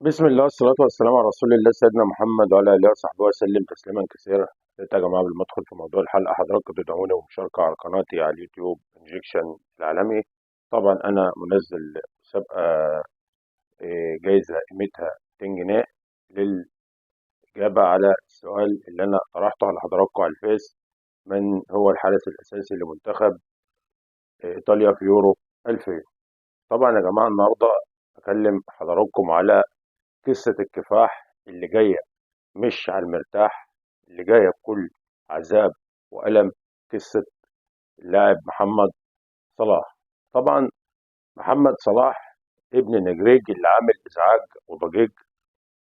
بسم الله والصلاة والسلام على رسول الله سيدنا محمد وعلى آله وصحبه وسلم تسليما كثيرا. يا جماعة قبل ما أدخل في موضوع الحلقة حضراتكم تدعوني ومشاركة على قناتي على اليوتيوب انجكشن العالمي. طبعا أنا منزل مسابقة، جايزة قيمتها 200 جنيه للإجابة على السؤال اللي أنا طرحته على حضراتكم على الفيس: من هو الحارس الأساسي لمنتخب إيطاليا في يورو 2000؟ طبعا يا جماعة النهاردة أكلم حضراتكم على قصة الكفاح اللي جاية، مش على المرتاح، اللي جاية بكل عذاب وألم. قصة اللاعب محمد صلاح. طبعا محمد صلاح ابن نجريج اللي عامل إزعاج وضجيج،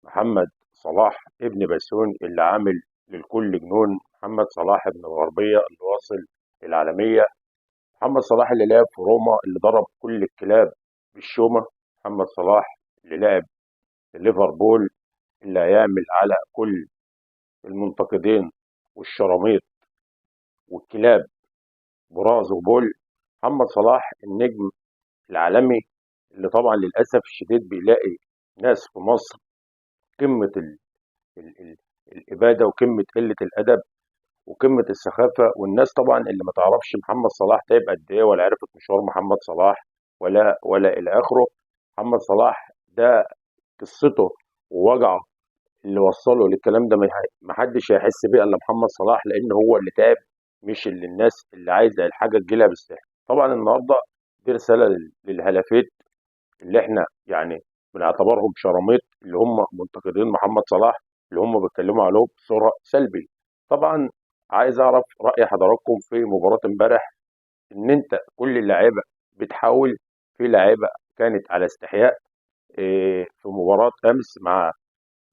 محمد صلاح ابن بسيون اللي عامل للكل جنون، محمد صلاح ابن الغربية اللي واصل العالمية، محمد صلاح اللي لعب في روما اللي ضرب كل الكلاب بالشومة، محمد صلاح اللي لعب في ليفربول اللي هيعمل على كل المنتقدين والشراميط والكلاب براز وبول. محمد صلاح النجم العالمي اللي طبعا للأسف الشديد بيلاقي ناس في مصر قمة ال ال الإبادة وقمة قلة الأدب وقمة السخافة، والناس طبعا اللي ما تعرفش محمد صلاح تعب قد إيه ولا عرفت مشوار محمد صلاح ولا إلى آخره. محمد صلاح ده قصته ووجعه اللي وصله للكلام ده ما حدش هيحس بيه الا محمد صلاح، لان هو اللي تعب، مش اللي الناس اللي عايزه الحاجه تجيلها بالسهل. طبعا النهارده دي رساله للهلافيت اللي احنا يعني بنعتبرهم شراميط، اللي هم منتقدين محمد صلاح، اللي هم بيتكلموا عليه بصوره سلبي. طبعا عايز اعرف راي حضراتكم في مباراه امبارح. ان انت كل اللعيبه بتحاول، في لعيبه كانت على استحياء في مباراه امس مع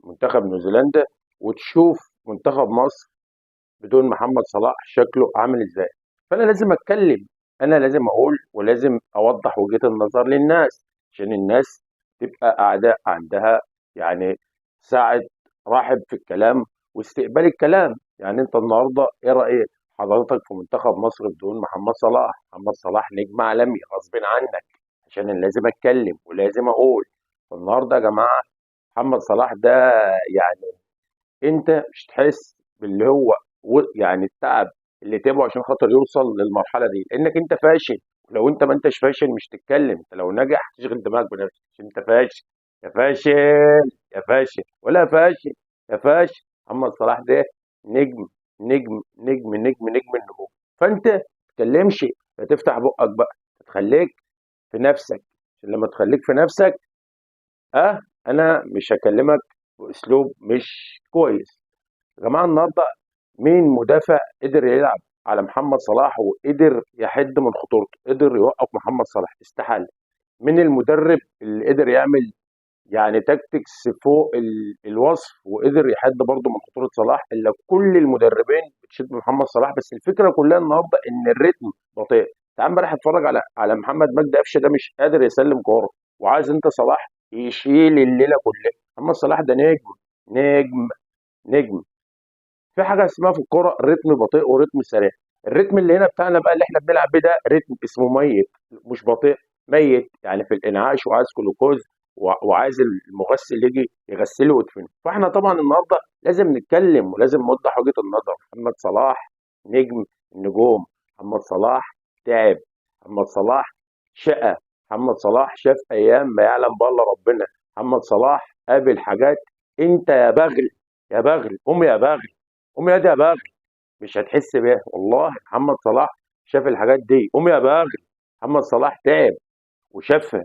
منتخب نيوزيلندا، وتشوف منتخب مصر بدون محمد صلاح شكله عامل ازاي. فانا لازم اتكلم، انا لازم اقول ولازم اوضح وجهة النظر للناس عشان الناس تبقى قاعدة عندها يعني ساعة رحب في الكلام واستقبال الكلام. يعني انت النهارده ايه رأي حضرتك في منتخب مصر بدون محمد صلاح؟ محمد صلاح نجم عالمي غصب عنك، عشان أنا لازم اتكلم ولازم اقول. النهارده يا جماعة محمد صلاح ده يعني انت مش تحس باللي هو يعني التعب اللي تعبه عشان خاطر يوصل للمرحله دي، لانك انت فاشل. لو انت ما انتش فاشل مش تتكلم، انت لو ناجح تشغل دماغك بنفسك عشان انت فاشل. يا فاشل يا فاشل ولا فاشل يا فاشل. محمد صلاح ده نجم نجم نجم نجم نجم النجوم. فانت ما تتكلمش، تفتح بقك بقى، تخليك في نفسك، عشان لما تخليك في نفسك انا مش هكلمك باسلوب مش كويس. يا جماعه النهارده مين مدافع قدر يلعب على محمد صلاح وقدر يحد من خطورته، قدر يوقف محمد صلاح؟ استحاله. مين المدرب اللي قدر يعمل يعني تاكتكس فوق الوصف وقدر يحد برضه من خطوره صلاح؟ الا كل المدربين بتشد محمد صلاح، بس الفكره كلها النهارده ان الريتم بطيء. تعال امبارح اتفرج على محمد مجدي قفشه، ده مش قادر يسلم كوره، وعايز انت صلاح يشيل الليله كلها. محمد صلاح ده نجم نجم نجم. في حاجه اسمها في الكوره رتم بطيء ورتم سريع. الرتم اللي هنا بتاعنا بقى اللي احنا بنلعب بيه ده رتم اسمه ميت، مش بطيء، ميت يعني في الانعاش، وعايز جلوكوز وعايز المغسل يجي يغسله ويدفنه. فاحنا طبعا النهارده لازم نتكلم ولازم نوضح وجهه النظر. محمد صلاح نجم النجوم، محمد صلاح تعب، محمد صلاح شقى، محمد صلاح شاف ايام ما يعلم بها الا ربنا، محمد صلاح قابل حاجات. انت يا بغل، يا بغل قوم يا بغل، قوم يا دي يا باغي، مش هتحس بيها والله. محمد صلاح شاف الحاجات دي. قوم يا باغي. محمد صلاح تعب وشافها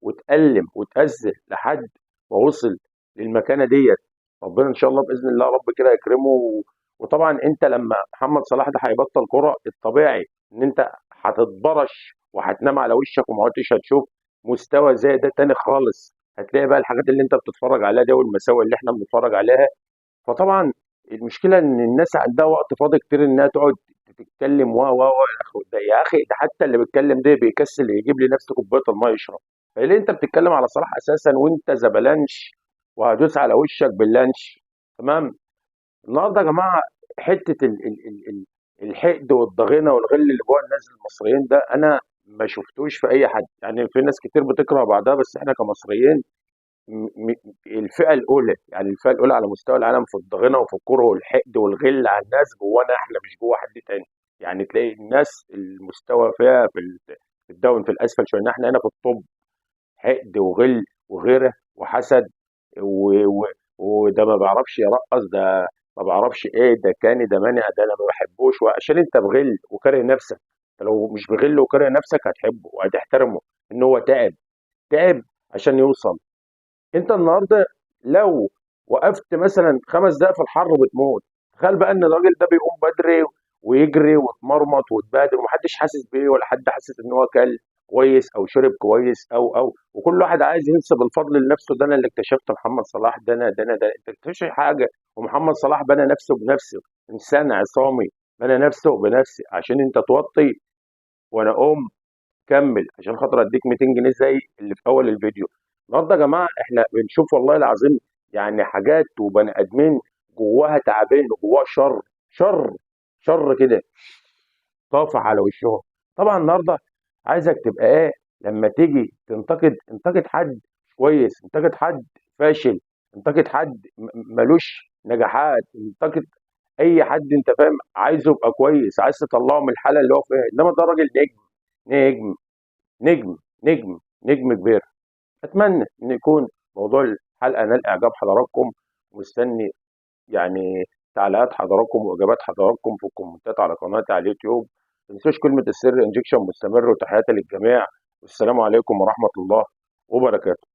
واتألم واتأذى لحد ما وصل للمكانة ديت. ربنا ان شاء الله باذن الله رب كده يكرمه. وطبعا انت لما محمد صلاح ده هيبطل كرة، الطبيعي ان انت هتتبرش وهتنام على وشك وما عدتش هتشوف مستوى زي ده تاني خالص. هتلاقي بقى الحاجات اللي انت بتتفرج عليها دي والمساوئ اللي احنا بنتفرج عليها. فطبعا المشكله ان الناس عندها وقت فاضي كتير انها تقعد تتكلم ده يا اخي، ده حتى اللي بيتكلم ده بيكسل يجيب لي نفسه كوبايه الميه يشرب. فليه انت بتتكلم على صلاح اساسا وانت زبلانش وهدوس على وشك باللانش؟ تمام. النهارده يا جماعه حته الحقد والضغينه والغل اللي جوه الناس المصريين ده انا ما شفتوش في اي حد. يعني في ناس كتير بتكره بعضها، بس احنا كمصريين الفئه الاولى، يعني الفئه الاولى على مستوى العالم في الضغينه وفي الكره والحقد والغل على الناس جوانا احنا مش جوا حد تاني. يعني تلاقي الناس المستوى فيها في الداون في الاسفل شويه، إن احنا هنا في الطب حقد وغل وغيره وحسد و... و... وده ما بيعرفش يرقص، ده ما بعرفش ايه، ده كاني ده مانع، ده انا ما بحبوش، وعشان انت بغل وكاره نفسك. انت لو مش بغل وكاره نفسك هتحبه وهتحترمه، ان هو تعب عشان يوصل. انت النهارده لو وقفت مثلا 5 دقايق في الحر بتموت، تخيل بقى ان الراجل ده بيقوم بدري ويجري ويتمرمط ويتبهدل ومحدش حاسس بيه، ولا حد حاسس ان هو كل كويس او شرب كويس او وكل واحد عايز ينسب الفضل لنفسه. ده انا اللي اكتشفت محمد صلاح، ده انا انت اكتشفش حاجه. ومحمد صلاح بنى نفسه بنفسه، انسان عصامي بنى نفسه بنفسه عشان انت توطي وانا اقوم كمل عشان خاطر اديك 200 جنيه زي اللي في اول الفيديو. النهارده يا جماعه احنا بنشوف والله العظيم يعني حاجات وبني ادمين جواها تعبان وجواها شر كده طافح على وشهم. طبعا النهارده عايزك تبقى ايه لما تيجي تنتقد، انتقد حد كويس، انتقد حد فاشل، انتقد حد ملوش نجاحات، انتقد اي حد انت فاهم عايزه يبقى كويس، عايز تطلعه من الحاله اللي هو فيها. انما ده راجل نجم نجم نجم نجم كبير. اتمنى ان يكون موضوع الحلقه نال اعجاب حضراتكم، ومستني يعني تعليقات حضراتكم واجابات حضراتكم في الكومنتات على قناتي على اليوتيوب. ما تنسوش كلمه السر انجكشن مستمر، وتحياتي للجميع، والسلام عليكم ورحمه الله وبركاته.